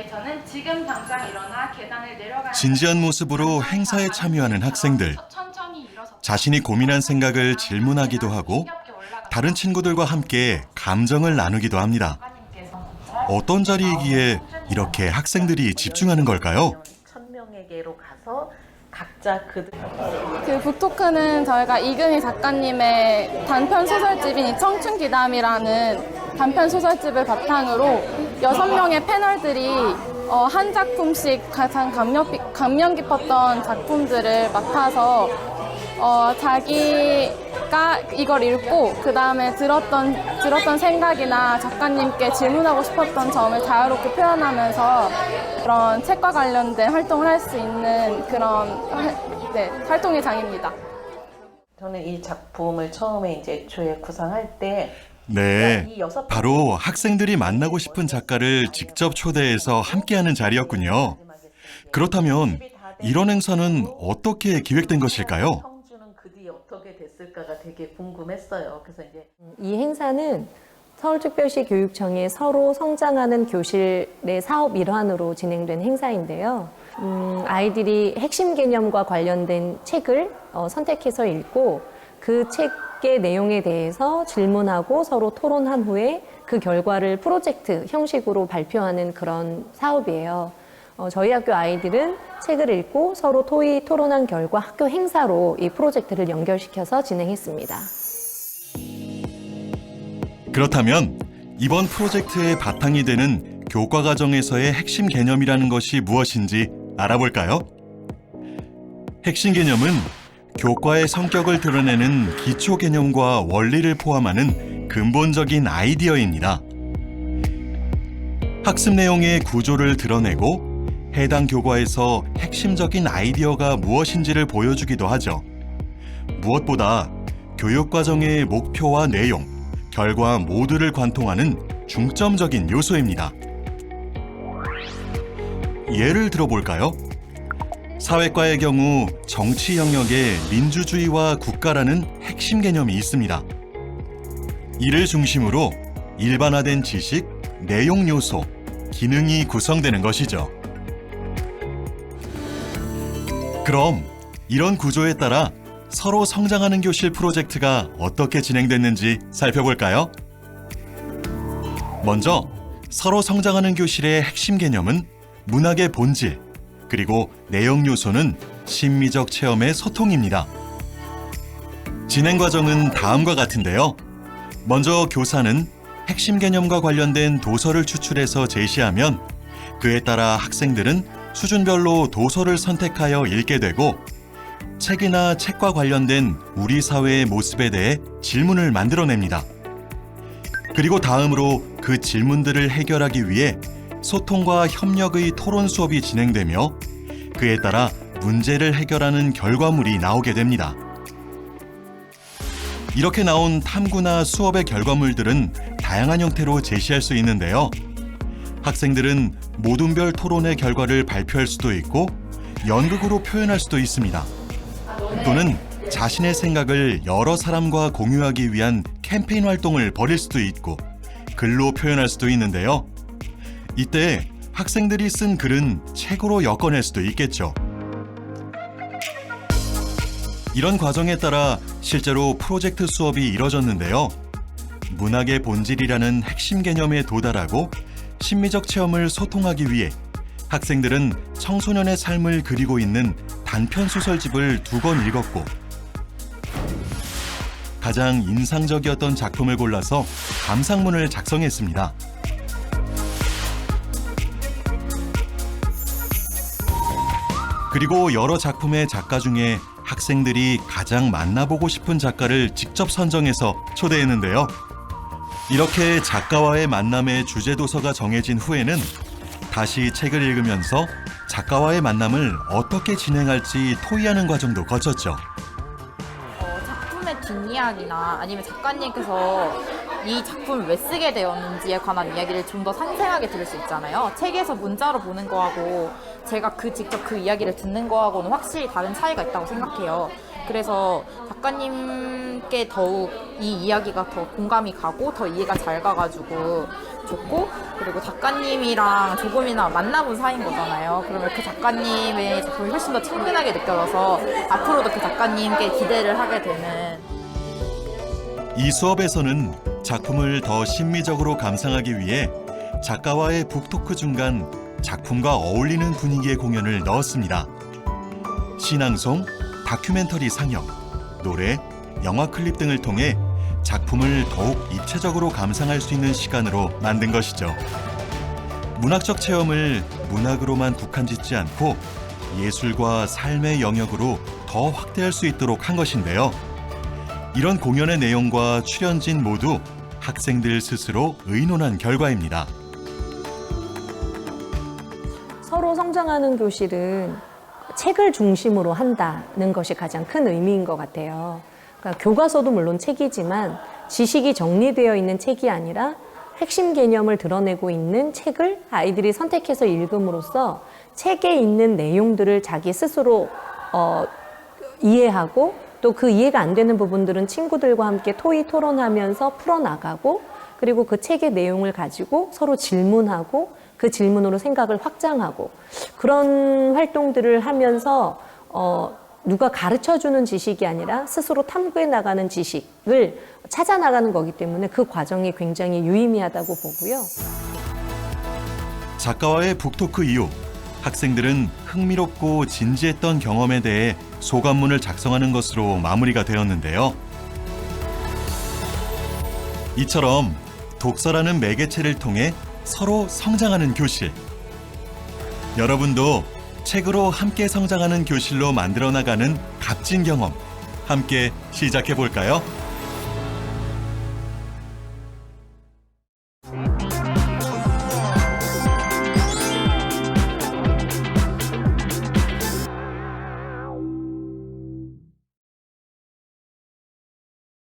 위해서는 지금 당장 일어나 계단을 내려가는 진지한 모습으로 행사에 참여하는 학생들. 자신이 고민한 생각을 질문하기도 하고 다른 친구들과 함께 감정을 나누기도 합니다. 어떤 자리이기에 이렇게 학생들이 집중하는 걸까요? 1000명에게로 가서 각자 그 북토크는 저희가 이근희 작가님의 단편 소설집인 이 청춘기담이라는 단편 소설집을 바탕으로 6명의 패널들이 한 작품씩 가장 감명 깊었던 작품들을 맡아서 자기가 이걸 읽고 그 다음에 들었던 생각이나 작가님께 질문하고 싶었던 점을 자유롭게 표현하면서 그런 책과 관련된 활동을 할 수 있는 그런 활동의 장입니다. 저는 이 작품을 처음에 이제 애초에 구상할 때 네, 바로 학생들이 만나고 싶은 작가를 직접 초대해서 함께하는 자리였군요. 그렇다면 이런 행사는 어떻게 기획된 것일까요? 성주는 그 뒤에 어떻게 됐을까가 되게 궁금했어요. 그래서 이제 이 행사는 서울특별시 교육청의 서로 성장하는 교실의 사업 일환으로 진행된 행사인데요. 아이들이 핵심 개념과 관련된 책을 선택해서 읽고 그 책의 내용에 대해서 질문하고 서로 토론한 후에 그 결과를 프로젝트 형식으로 발표하는 그런 사업이에요. 저희 학교 아이들은 책을 읽고 서로 토론한 결과 학교 행사로 이 프로젝트를 연결시켜서 진행했습니다. 그렇다면 이번 프로젝트의 바탕이 되는 교과 과정에서의 핵심 개념이라는 것이 무엇인지 알아볼까요? 핵심 개념은 교과의 성격을 드러내는 기초 개념과 원리를 포함하는 근본적인 아이디어입니다. 학습 내용의 구조를 드러내고 해당 교과에서 핵심적인 아이디어가 무엇인지를 보여주기도 하죠. 무엇보다 교육과정의 목표와 내용, 결과 모두를 관통하는 중점적인 요소입니다. 예를 들어볼까요? 사회과의 경우 정치 영역에 민주주의와 국가라는 핵심 개념이 있습니다. 이를 중심으로 일반화된 지식, 내용 요소, 기능이 구성되는 것이죠. 그럼 이런 구조에 따라 서로 성장하는 교실 프로젝트가 어떻게 진행됐는지 살펴볼까요? 먼저 서로 성장하는 교실의 핵심 개념은 문학의 본질, 그리고 내용 요소는 심미적 체험의 소통입니다. 진행 과정은 다음과 같은데요. 먼저 교사는 핵심 개념과 관련된 도서를 추출해서 제시하면 그에 따라 학생들은 수준별로 도서를 선택하여 읽게 되고 책이나 책과 관련된 우리 사회의 모습에 대해 질문을 만들어냅니다. 그리고 다음으로 그 질문들을 해결하기 위해 소통과 협력의 토론 수업이 진행되며 그에 따라 문제를 해결하는 결과물이 나오게 됩니다. 이렇게 나온 탐구나 수업의 결과물들은 다양한 형태로 제시할 수 있는데요. 학생들은 모둠별 토론의 결과를 발표할 수도 있고 연극으로 표현할 수도 있습니다. 또는 자신의 생각을 여러 사람과 공유하기 위한 캠페인 활동을 벌일 수도 있고 글로 표현할 수도 있는데요. 이때 학생들이 쓴 글은 책으로 엮어낼 수도 있겠죠. 이런 과정에 따라 실제로 프로젝트 수업이 이뤄졌는데요. 문학의 본질이라는 핵심 개념에 도달하고 심미적 체험을 소통하기 위해 학생들은 청소년의 삶을 그리고 있는 단편 소설집을 2권 읽었고 가장 인상적이었던 작품을 골라서 감상문을 작성했습니다. 그리고 여러 작품의 작가 중에 학생들이 가장 만나보고 싶은 작가를 직접 선정해서 초대했는데요. 이렇게 작가와의 만남의 주제 도서가 정해진 후에는 다시 책을 읽으면서 작가와의 만남을 어떻게 진행할지 토의하는 과정도 거쳤죠. 작품의 뒷이야기나 아니면 작가님께서 이 작품을 왜 쓰게 되었는지에 관한 이야기를 좀 더 상세하게 들을 수 있잖아요. 책에서 문자로 보는 거하고 제가 직접 그 이야기를 듣는 거하고는 확실히 다른 차이가 있다고 생각해요. 그래서 작가님께 더욱 이 이야기가 더 공감이 가고 더 이해가 잘 가가지고 좋고, 그 그리고 작가님이랑 조금이나 만나본 사이인 거잖아요. 그러면 그 작가님의 작품이 훨씬 더 친근하게 느껴져서 앞으로도 그 작가님께 기대를 하게 되는. 이 수업에서는 작품을 더 심미적으로 감상하기 위해 작가와의 북토크 중간 작품과 어울리는 분위기의 공연을 넣었습니다. 신앙송, 다큐멘터리 상영, 노래, 영화 클립 등을 통해 작품을 더욱 입체적으로 감상할 수 있는 시간으로 만든 것이죠. 문학적 체험을 문학으로만 국한짓지 않고 예술과 삶의 영역으로 더 확대할 수 있도록 한 것인데요. 이런 공연의 내용과 출연진 모두 학생들 스스로 의논한 결과입니다. 서로 성장하는 교실은 책을 중심으로 한다는 것이 가장 큰 의미인 것 같아요. 그러니까 교과서도 물론 책이지만 지식이 정리되어 있는 책이 아니라 핵심 개념을 드러내고 있는 책을 아이들이 선택해서 읽음으로써 책에 있는 내용들을 자기 스스로 이해하고 또 그 이해가 안 되는 부분들은 친구들과 함께 토의 토론하면서 풀어나가고 그리고 그 책의 내용을 가지고 서로 질문하고 그 질문으로 생각을 확장하고 그런 활동들을 하면서 누가 가르쳐주는 지식이 아니라 스스로 탐구해 나가는 지식을 찾아 나가는 거기 때문에 그 과정이 굉장히 유의미하다고 보고요. 작가와의 북토크 이후 학생들은 흥미롭고 진지했던 경험에 대해 소감문을 작성하는 것으로 마무리가 되었는데요. 이처럼 독서라는 매개체를 통해 서로 성장하는 교실. 여러분도 책으로 함께 성장하는 교실로 만들어 나가는 값진 경험 함께 시작해 볼까요?